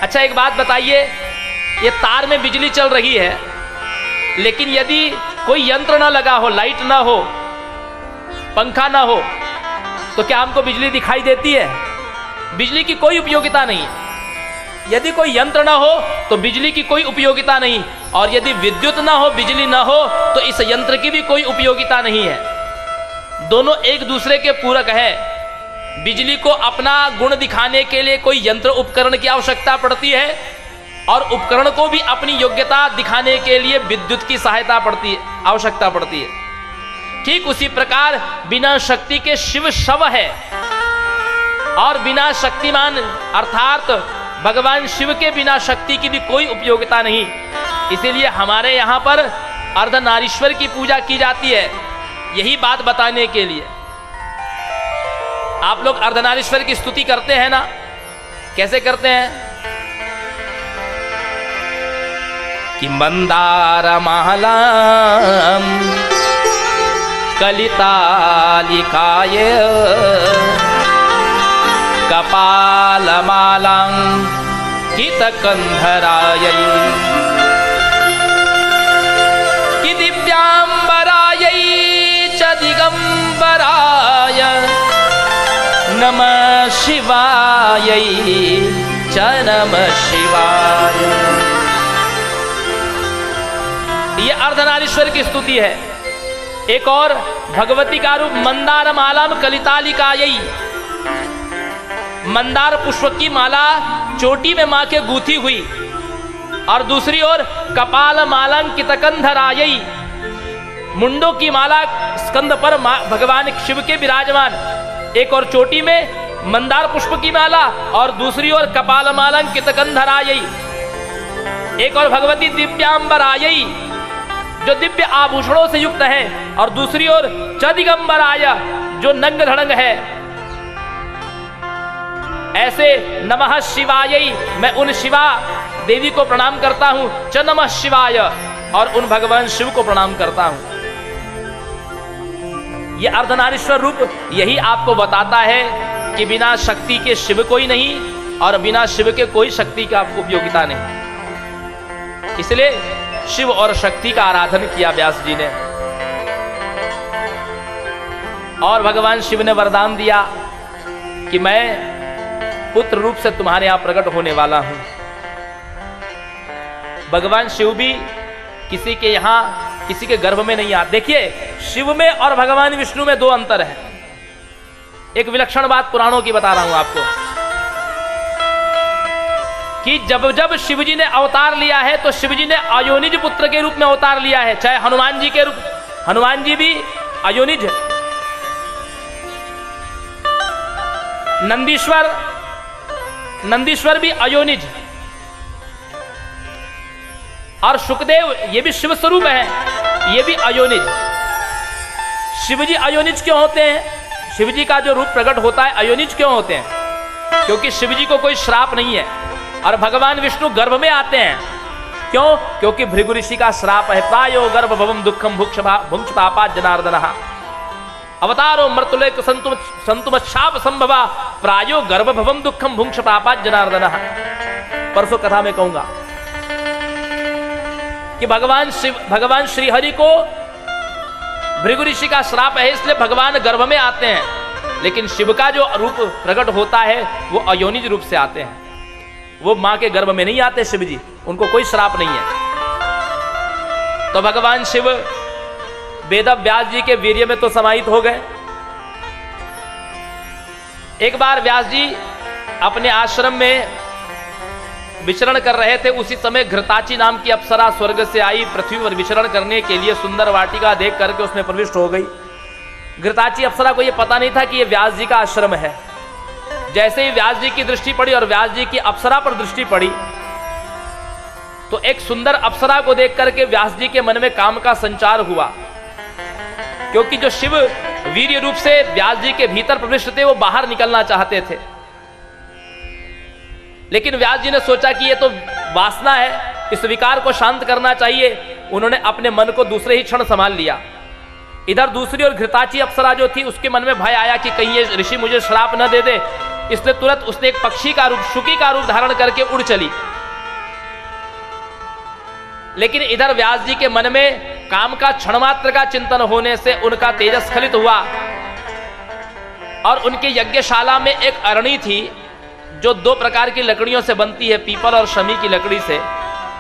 अच्छा एक बात बताइए, ये तार में बिजली चल रही है, लेकिन यदि कोई यंत्र ना लगा हो, लाइट ना हो, पंखा ना हो, तो क्या हमको बिजली दिखाई देती है? बिजली की कोई उपयोगिता नहीं है। यदि कोई यंत्र ना हो तो बिजली की कोई उपयोगिता नहीं, और यदि विद्युत ना हो, बिजली ना हो, तो इस यंत्र की भी कोई उपयोगिता नहीं है। दोनों एक दूसरे के पूरक है। बिजली को अपना गुण दिखाने के लिए कोई यंत्र उपकरण की आवश्यकता पड़ती है, और उपकरण को भी अपनी योग्यता दिखाने के लिए विद्युत की सहायता पड़ती है, आवश्यकता पड़ती है। ठीक उसी प्रकार बिना शक्ति के शिव शव है, और बिना शक्तिमान अर्थात भगवान शिव के बिना शक्ति की भी कोई उपयोगिता नहीं। इसीलिए हमारे यहाँ पर अर्धनारीश्वर की पूजा की जाती है, यही बात बताने के लिए। आप लोग अर्धनारीश्वर की स्तुति करते हैं ना? कैसे करते हैं? कि मंदार मालाम कलितालिकाय कपालमालां कितकंधरायै कि दिव्यांबरायै च दिगंबराय नमः शिवायै च नमः शिवाय। ये अर्धनारीश्वर की स्तुति है। एक और भगवती का रूप मंदार मालाम कलितालिकायै, मंदार पुष्प की माला चोटी में मां के गूंथी हुई, और दूसरी ओर कपाल मालंकितकंधरायै, मुंडों की माला स्कंद पर भगवान शिव के विराजमान। एक और चोटी में मंदार पुष्प की माला, और दूसरी ओर कपाल मालंकितकंधरायै। एक और भगवती दिव्यांबरायै, जो दिव्य आभूषणों से युक्त है, और दूसरी ओर च दिगंबराय, जो नंग धड़ंग है। ऐसे नमः शिवाय, मैं उन शिवा देवी को प्रणाम करता हूं, च नमः शिवाय, और उन भगवान शिव को प्रणाम करता हूं। यह अर्धनारीश्वर रूप यही आपको बताता है कि बिना शक्ति के शिव कोई नहीं, और बिना शिव के कोई शक्ति का उपयोगिता नहीं। इसलिए शिव और शक्ति का आराधन किया व्यास जी ने। और भगवान शिव ने वरदान दिया कि मैं पुत्र रूप से तुम्हारे यहां प्रकट होने वाला हूं। भगवान शिव भी किसी के यहां, किसी के गर्भ में नहीं आते। देखिए, शिव में और भगवान विष्णु में दो अंतर है। एक विलक्षण बात पुराणों की बता रहा हूं आपको, कि जब जब शिवजी ने अवतार लिया है, तो शिवजी ने अयोनिज पुत्र के रूप में अवतार लिया है। चाहे हनुमान जी के रूप, हनुमान जी भी अयोनिज, नंदीश्वर भी अयोनिज, और शुकदेव ये भी शिव स्वरूप है, ये भी अयोनिज। शिवजी अयोनिज क्यों होते हैं? शिवजी का जो रूप प्रकट होता है अयोनिज क्यों होते हैं? क्योंकि शिवजी को कोई श्राप नहीं है, और भगवान विष्णु गर्भ में आते हैं। क्यों? क्योंकि भृगु ऋषि का श्राप है, प्रायो गर्भ भवम दुखम भुक्ष पापा जनार्दनः, अवतारो मृतुलेक संतुम शाप संभवा, प्रायो गर्भ भवम दुखम भुक्ष पापा जनार्दनः। परसों कथा में कहूंगा कि भगवान श्री हरि को भृगु ऋषि का श्राप है, इसलिए भगवान गर्भ में आते हैं। लेकिन शिव का जो रूप प्रकट होता है वो अयोनिज रूप से आते हैं, वो मां के गर्भ में नहीं आते शिव जी, उनको कोई श्राप नहीं है। तो भगवान शिव वेद व्यास जी के वीर्य में तो समाहित हो गए। एक बार व्यास जी अपने आश्रम में विचरण कर रहे थे, उसी समय घृताची नाम की अप्सरा स्वर्ग से आई, पृथ्वी पर विचरण करने के लिए सुंदर वाटिका देख करके उसमें प्रविष्ट हो गई। घृताची अप्सरा को यह पता नहीं था कि यह व्यास जी का आश्रम है। जैसे ही व्यास जी की दृष्टि पड़ी और व्यास जी की अप्सरा पर दृष्टि पड़ी, तो एक सुंदर अप्सरा को देख करके व्यास जी के मन में काम का संचार हुआ। क्योंकि जो शिव वीर्य रूप से व्यास जी के भीतर प्रविष्ट थे, वो बाहर निकलना चाहते थे, लेकिन व्यास जी ने सोचा कि ये तो वासना है, इस विकार को शांत करना चाहिए। उन्होंने अपने मन को दूसरे ही क्षण संभाल लिया। इधर दूसरी ओर घृताची अप्सरा जो थी, उसके मन में भय आया कि कहीं ये ऋषि मुझे श्राप न दे दे, इसलिए तुरंत उसने एक पक्षी का रूप, शुकी का रूप धारण करके उड़ चली। लेकिन इधर व्यास जी के मन में काम का क्षण मात्र का चिंतन होने से उनका तेजस स्खलित हुआ और उनके यज्ञशाला में एक अरणी थी जो 2 प्रकार की लकड़ियों से बनती है, पीपल और शमी की लकड़ी से,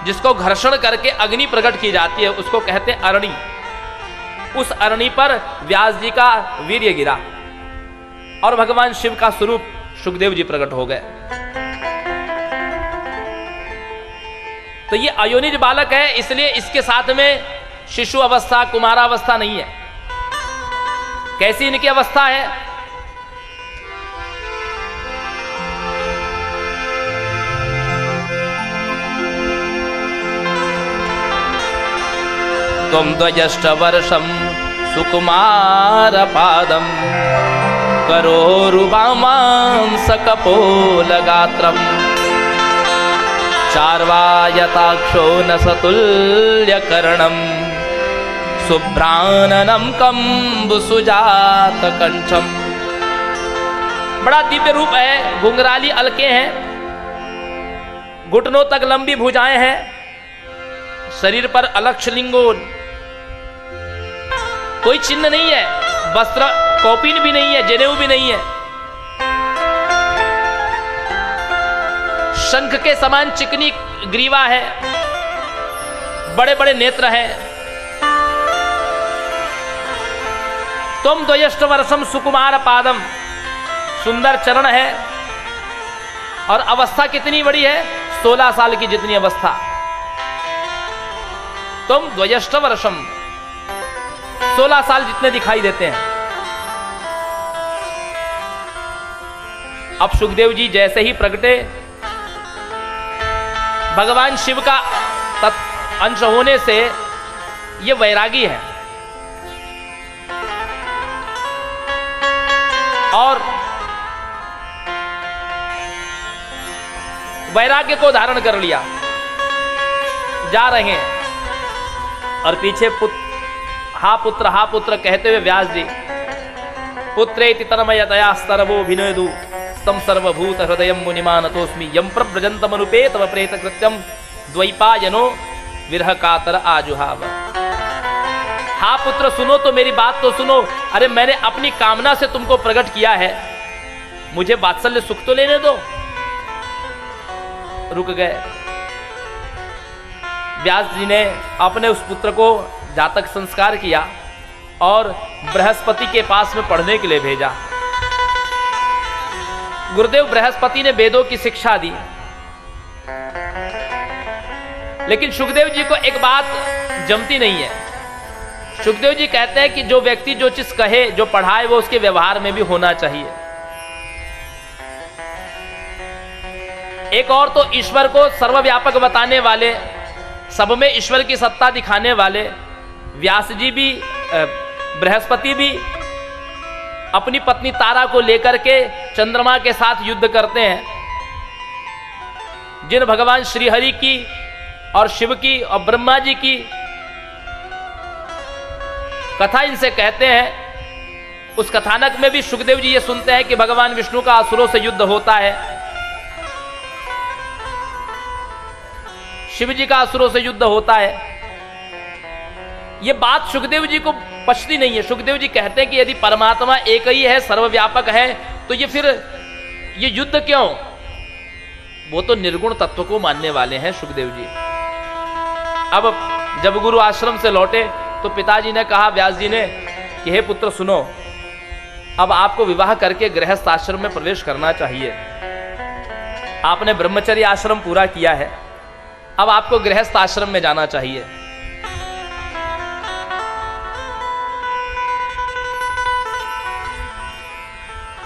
जिसको घर्षण करके अग्नि प्रकट की जाती है, उसको कहते हैं अरणी। उस अरणी पर व्यास जी का वीर्य गिरा और भगवान शिव का स्वरूप सुखदेव जी प्रकट हो गए। तो ये अयोनिज बालक है, इसलिए इसके साथ में शिशु अवस्था, कुमारावस्था नहीं है। कैसी इनकी अवस्था है? त्वं द्वयष्टवर्षं सुकुमार पादं करोरुवामां सकपोलगात्रम् चार्वायताक्षो न सतुल्यकर्णं शुभ्राननं कम्बुसुजातकण्ठम्। बड़ा दिव्य रूप है, घुंघराली अलके हैं, घुटनों तक लंबी भुजाएं हैं, शरीर पर अलक्ष लिंगोन, कोई चिन्ह नहीं है, वस्त्र कौपीन भी नहीं है, जनेऊ भी नहीं है, शंख के समान चिकनी ग्रीवा है, बड़े बड़े नेत्र हैं। तुम द्वयष्ट वर्षम सुकुमार पादम, सुंदर चरण है और अवस्था कितनी बड़ी है? 16 साल की जितनी अवस्था। तुम द्वयष्ट वर्षम, 16 साल जितने दिखाई देते हैं। अब सुखदेव जी जैसे ही प्रगटे, भगवान शिव का अंश होने से ये वैरागी है और वैराग्य को धारण कर लिया। जा रहे हैं और पीछे हा पुत्र कहते हुए व्यास जी पुत्रेति तन्मयतया स्तरवो भिनेदु तम सर्वभूत हृदय मुनिमानतोस्मि यम प्रव्रजंतमनुपेत प्रेत कृत्यम द्वैपायनो विरह कातर आजुहाव। हा पुत्र सुनो तो, मेरी बात तो सुनो। अरे मैंने अपनी कामना से तुमको प्रकट किया है, मुझे वात्सल्य सुख तो लेने दो। रुक गए। व्यास जी ने अपने उस पुत्र को जातक संस्कार किया और बृहस्पति के पास में पढ़ने के लिए भेजा। गुरुदेव बृहस्पति ने वेदों की शिक्षा दी, लेकिन सुखदेव जी को एक बात जमती नहीं है। सुखदेव जी कहते हैं कि जो व्यक्ति जो चीज कहे, जो पढ़ाए, वो उसके व्यवहार में भी होना चाहिए। एक और तो ईश्वर को सर्वव्यापक बताने वाले, सब में ईश्वर की सत्ता दिखाने वाले व्यास जी भी, बृहस्पति भी अपनी पत्नी तारा को लेकर के चंद्रमा के साथ युद्ध करते हैं। जिन भगवान श्रीहरि की और शिव की और ब्रह्मा जी की कथा इनसे कहते हैं, उस कथानक में भी सुखदेव जी ये सुनते हैं कि भगवान विष्णु का असुरों से युद्ध होता है, शिव जी का असुरों से युद्ध होता है। ये बात सुखदेव जी को पचती नहीं है। सुखदेव जी कहते हैं कि यदि परमात्मा एक ही है, सर्वव्यापक है, तो ये फिर ये युद्ध क्यों? वो तो निर्गुण तत्व को मानने वाले हैं सुखदेव जी। अब जब गुरु आश्रम से लौटे तो पिताजी ने कहा व्यास जी ने कि हे पुत्र सुनो, अब आपको विवाह करके गृहस्थ आश्रम में प्रवेश करना चाहिए। आपने ब्रह्मचर्य आश्रम पूरा किया है, अब आपको गृहस्थ आश्रम में जाना चाहिए।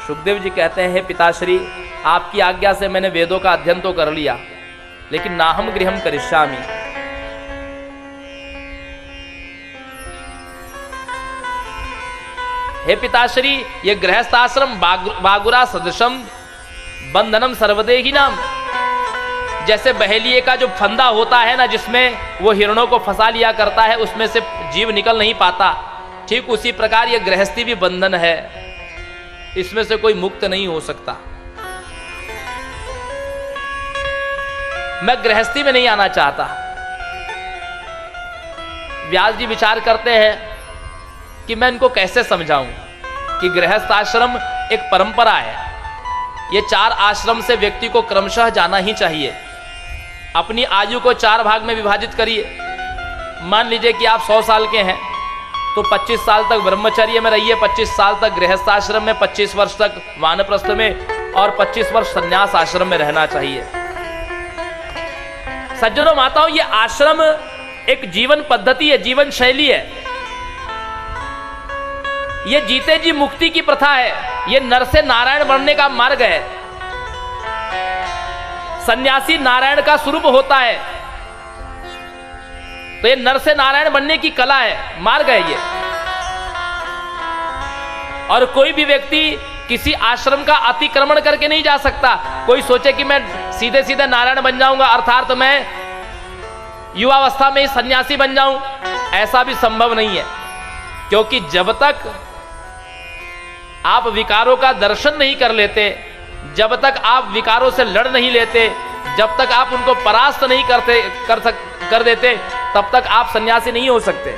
सुखदेव जी कहते हैं, हे पिताश्री, आपकी आज्ञा से मैंने वेदों का अध्ययन तो कर लिया, लेकिन नाहम गृहम करिष्यामि। हे पिताश्री, ये गृहस्थ आश्रम बागुरा सदृशम बंधनम सर्वदेही नाम, जैसे बहेलिए का जो फंदा होता है ना, जिसमें वो हिरणों को फंसा लिया करता है, उसमें से जीव निकल नहीं पाता, ठीक उसी प्रकार ये गृहस्थी भी बंधन है, इसमें से कोई मुक्त नहीं हो सकता। मैं गृहस्थी में नहीं आना चाहता। व्यास जी विचार करते हैं कि मैं इनको कैसे समझाऊं कि गृहस्थ आश्रम एक परंपरा है। ये 4 आश्रम से व्यक्ति को क्रमशः जाना ही चाहिए। अपनी आयु को 4 भाग में विभाजित करिए। मान लीजिए कि आप 100 साल के हैं तो 25 साल तक ब्रह्मचर्य में रहिए, 25 साल तक गृहस्थ आश्रम में, 25 वर्ष तक वानप्रस्थ में और 25 वर्ष संन्यास आश्रम में रहना चाहिए। सज्जनों माताओं, ये आश्रम एक जीवन पद्धति है, जीवन शैली है। ये जीते जी मुक्ति की प्रथा है। ये नर से नारायण बनने का मार्ग है। सन्यासी नारायण का स्वरूप होता है, तो ये नर से नारायण बनने की कला है, मार्ग है ये। और कोई भी व्यक्ति किसी आश्रम का अतिक्रमण करके नहीं जा सकता। कोई सोचे कि मैं सीधे सीधे नारायण बन जाऊंगा, अर्थात मैं युवावस्था में ही सन्यासी बन जाऊं, ऐसा भी संभव नहीं है। क्योंकि जब तक आप विकारों का दर्शन नहीं कर लेते, जब तक आप विकारों से लड़ नहीं लेते, जब तक आप उनको परास्त नहीं कर देते, तब तक आप सन्यासी नहीं हो सकते।